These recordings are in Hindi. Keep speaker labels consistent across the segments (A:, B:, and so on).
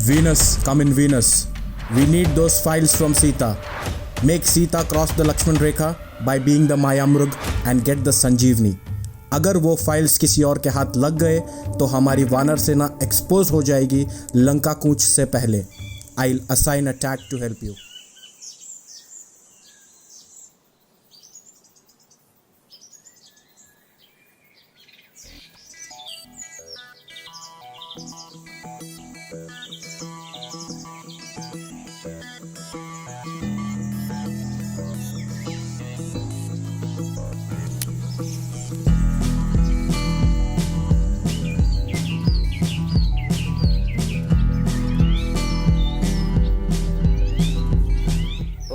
A: Venus, come in Venus. We need those files from Sita. Make Sita cross the Lakshman Rekha by being the Mayamrug and get the Sanjeevni. अगर वो फाइल्स किसी और के हाथ लग गए तो हमारी वानर सेना एक्सपोज हो जाएगी लंका कूच से पहले. I'll assign a tag to help you.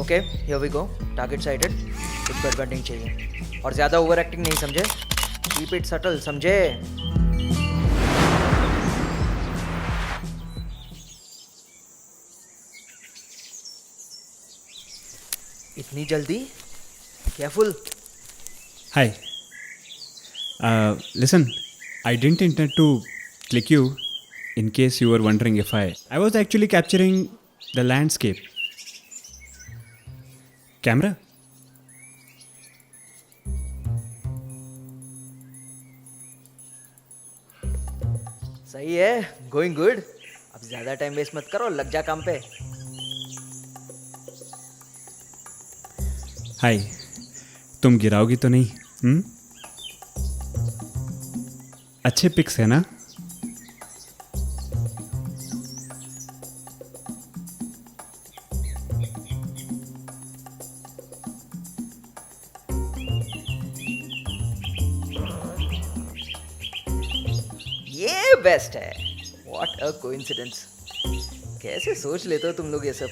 B: Okay here we go. Target sighted. कुछ बेड बैंडिंग चाहिए और ज़्यादा ओवर एक्टिंग नहीं, समझे? कीप इट सटल, समझे? इतनी जल्दी? Careful.
C: Hi. Listen, I didn't intend to click you in case you were wondering if I was actually capturing the landscape. Camera?
B: सही है, गोइंग गुड. अब ज़्यादा टाइम वेस्ट मत करो, लग जा काम पे.
C: हाय, तुम गिराओगी तो नहीं? अच्छे पिक्स है ना?
B: ये बेस्ट है. What a coincidence. कैसे सोच लेते हो तुम लोग ये सब?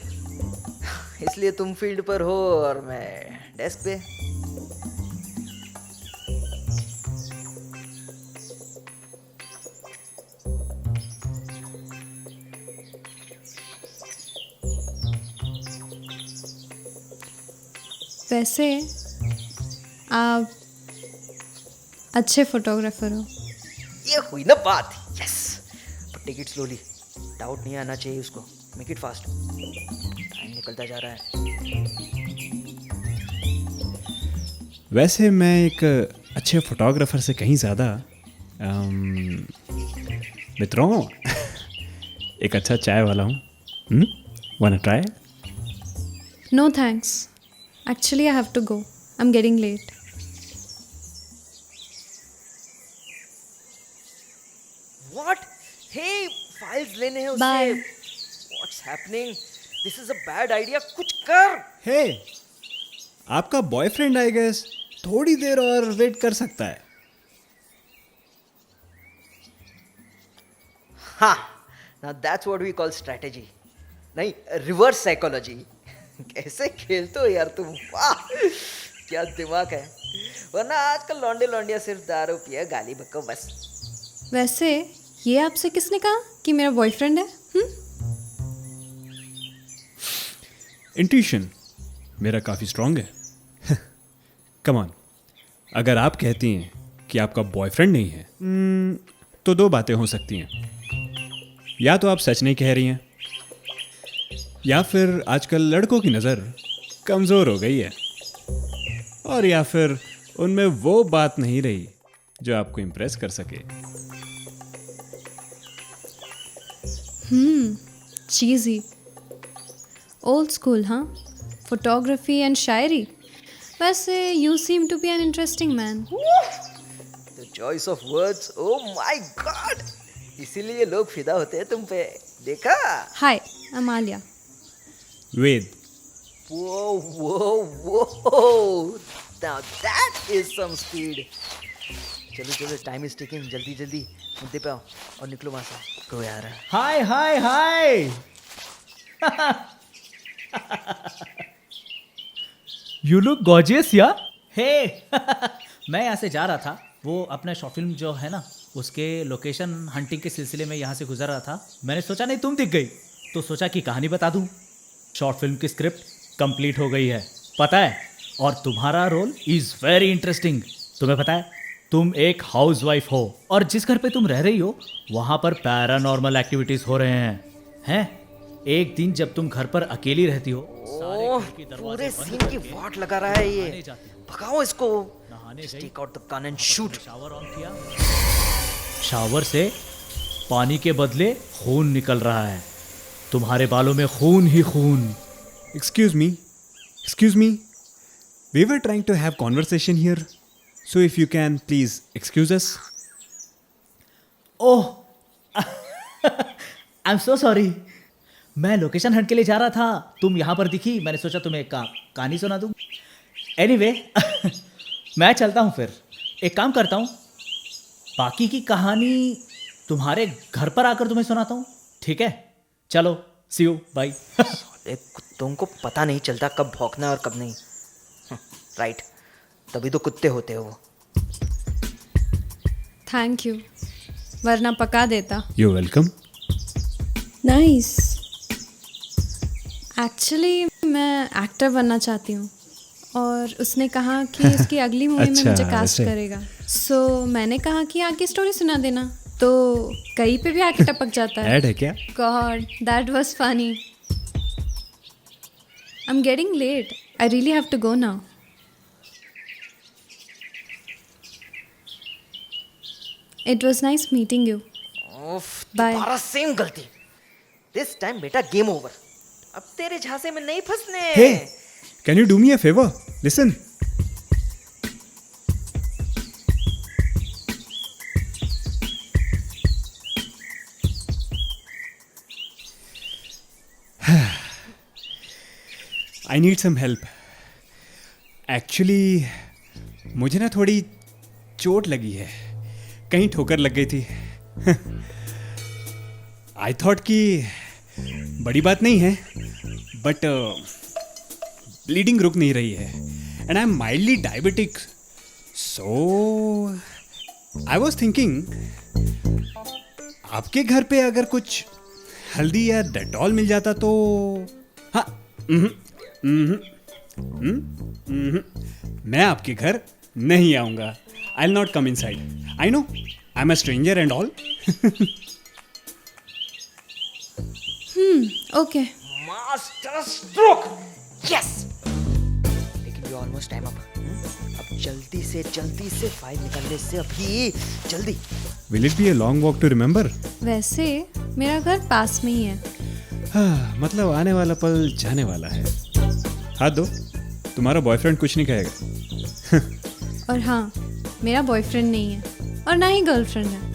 B: इसलिए तुम फील्ड पर हो और मैं डेस्क पे.
D: वैसे आप अच्छे फोटोग्राफर हो.
B: ये हुई ना बात. Yes, but take it slowly. Doubt नहीं आना चाहिए उसको. Make it fast. टाइम निकलता जा रहा है.
C: वैसे मैं एक अच्छे फोटोग्राफर से कहीं ज़्यादा मित्रों एक अच्छा चाय वाला हूँ. Wanna try?
D: No thanks. Actually I have to go. I am getting late.
B: What? Hey, files लेने हैं
D: Bye.
B: उससे. What's happening? This is a bad idea. कुछ कर.
C: हे, आपका बॉयफ्रेंड आई गेस थोड़ी देर और वेट कर सकता है.
B: हाँ, now that's what we call strategy. नहीं, रिवर्स साइकोलॉजी. कैसे खेलते हो यार तुम. वाह, क्या दिमाग है. वरना आजकल लौंडे लौंडिया सिर्फ दारू पिया गाली बको बस.
D: वैसे ये आपसे किसने कहा कि मेरा बॉयफ्रेंड है?
C: इंट्यूशन मेरा काफ़ी स्ट्रांग है. कम ऑन, अगर आप कहती हैं कि आपका बॉयफ्रेंड नहीं है तो दो बातें हो सकती हैं. या तो आप सच नहीं कह रही हैं या फिर आजकल लड़कों की नज़र कमज़ोर हो गई है और या फिर उनमें वो बात नहीं रही जो आपको इम्प्रेस कर सके.
D: चीज़ी. ओल्ड स्कूल, हाँ. फोटोग्राफी एंड शायरी. वैसे you seem to be an interesting man.
B: The choice of words. Oh my god. इसीलिए लोग फिदा होते हैं तुम पे. देखा?
D: Hi, I am Alia.
C: Ved.
B: Whoa, whoa, whoa! Now that is some speed. चलो चलो, टाइम इज टिकिंग. जल्दी जल्दी मुद्दे पे आओ और निकलो वहाँ से. कोई आ रहा है.
E: हाय हाय हाय. यू लुक गॉर्जियस या. हे मैं यहाँ से जा रहा था. वो अपना शॉर्ट फिल्म जो है ना, उसके लोकेशन हंटिंग के सिलसिले में यहाँ से गुजर रहा था. मैंने सोचा नहीं तुम दिख गई तो सोचा कि कहानी बता दूँ. शॉर्ट फिल्म की स्क्रिप्ट कंप्लीट हो गई है, पता है. और तुम्हारा रोल इज़ वेरी इंटरेस्टिंग. तुम्हें पता है तुम एक हाउसवाइफ हो और जिस घर पे तुम रह रही हो वहाँ पर पैरानॉर्मल एक्टिविटीज़ हो रहे हैं. हैं? एक दिन जब तुम घर पर अकेली रहती हो, सारे
B: ओह,
E: खिड़की दरवाजे
B: पूरे
E: बंद
B: सीन की
E: करके
B: वाट लगा रहा है
E: नहाने
B: ये।
E: जाती हो।
B: भगाओ इसको।
E: नहाने
B: Just
E: गई,
B: take out the gun and shoot.
E: Shower on किया, शावर से पानी के बदले खून निकल रहा है। तुम्हारे बालों में खून ही खून।
C: Excuse me. We were trying to have conversation here. So if you can, please excuse us.
E: Oh, I am so sorry. मैं लोकेशन हंट के लिए जा रहा था, तुम यहाँ पर दिखी, मैंने सोचा तुम्हें एक कहानी सुना दूँ। एनीवे, मैं चलता हूँ फिर। एक काम करता हूँ, बाकी की कहानी तुम्हारे घर पर आकर तुम्हें सुनाता हूँ, ठीक है? चलो, सी यू, बाय।
B: एक कुत्तों को पता नहीं चलता कब भौंकना है और कब नहीं। राइट, तभी तो कुत्ते होते हो वो।
D: थैंक यू, वरना पका देता।
C: You're welcome.
D: नाइस। एक्चुअली मैं एक्टर बनना चाहती हूँ और उसने कहा कि इसकी अगली मूवी में
C: अच्छा,
D: मुझे कास्ट
C: वैसे।
D: करेगा। सो मैंने कहा कि आके स्टोरी सुना देना, तो कहीं पे भी आके टपक जाता है।
C: ऐड है क्या?
D: God, that was funny. I am getting late, I really have to go now. It was nice meeting you.
B: उफ,
D: Bye.
B: दोबारा सेम गलती। दिस टाइम बेटा गेम ओवर। अब तेरे झांसे में नहीं फंसने।
C: Hey, can you do me a favor? Listen. I need some help. Actually, मुझे ना थोड़ी चोट लगी है, कहीं ठोकर लग गई थी। आई थॉट कि बड़ी बात नहीं है, बट ब्लीडिंग रुक नहीं रही है and I am mildly diabetic, so I was thinking आपके घर पे अगर कुछ हल्दी या डेटॉल मिल जाता तो। हाँ, मैं आपके घर नहीं आऊंगा। I will not come in side. I know I am a stranger and all.
D: Okay,
B: master stroke. Yes, लेकिन ये ऑलमोस्ट टाइम अप। अब जल्दी से फाइल निकालने से अभी जल्दी।
C: Will it be a long walk to remember?
D: वैसे मेरा घर पास में ही है।
C: हाँ, मतलब आने वाला पल जाने वाला है। हाथ दो, तुम्हारा बॉयफ्रेंड कुछ नहीं कहेगा।
D: और हाँ, मेरा बॉयफ्रेंड नहीं है और ना ही गर्लफ्रेंड है।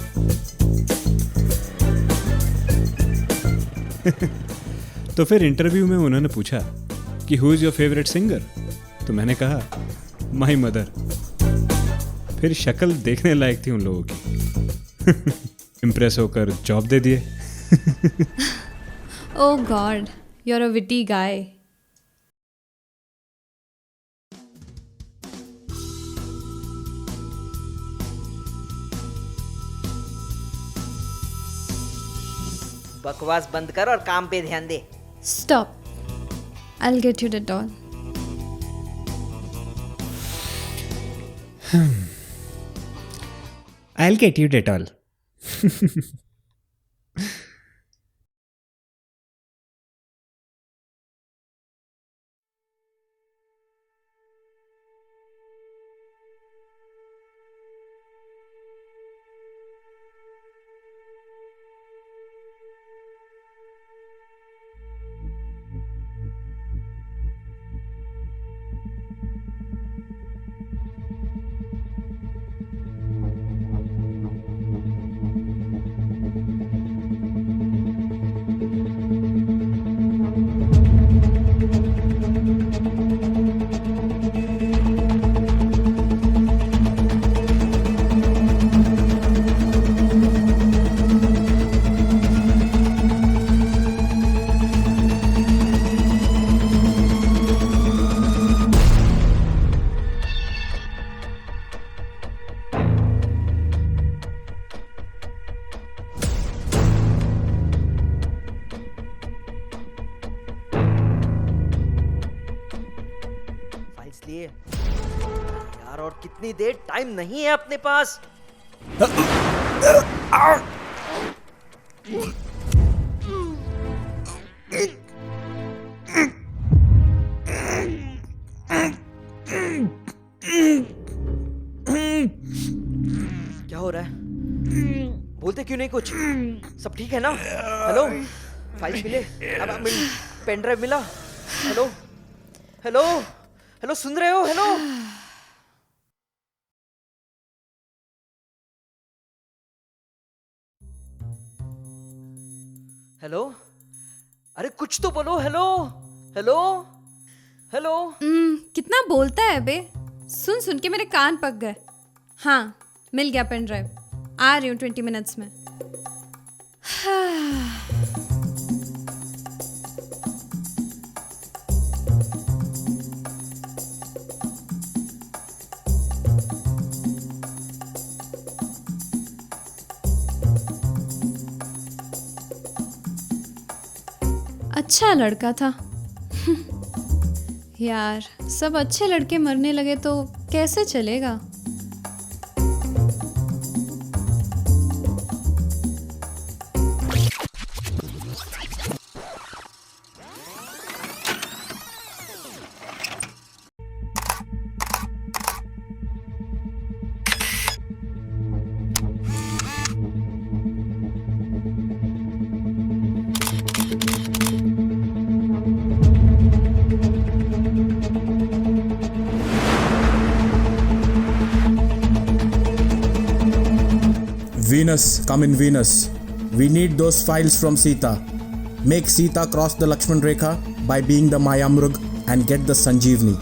C: तो फिर इंटरव्यू में उन्होंने पूछा कि who is your favourite singer, तो मैंने कहा माई मदर। फिर शक्ल देखने लायक थी उन लोगों की। इम्प्रेस होकर जॉब दे दिए।
D: Oh God, you're a witty guy.
B: बकवास बंद कर और काम पे ध्यान दे।
D: Stop. I'll get you the doll.
C: I'll get you Dettol.
B: Files लिए यार, और कितनी देर? टाइम नहीं है अपने पास। क्या हो रहा है? बोलते क्यों नहीं कुछ? सब ठीक है ना? हेलो, फाइल्स मिले? अब पेन ड्राइव मिला? हेलो हेलो हेलो, सुन रहे हो? हेलो हेलो, अरे कुछ तो बोलो। Hello hello hello.
D: कितना बोलता है बे? सुन सुन के मेरे कान पक गए। हाँ, मिल गया पेन ड्राइव। आ रही हूँ 20 मिनट्स में। अच्छा लड़का था। यार, सब अच्छे लड़के मरने लगे तो कैसे चलेगा?
A: Venus, come in Venus. We need those files from Sita. Make Sita cross the Lakshman Rekha by being the Mayamrug and get the Sanjeevni.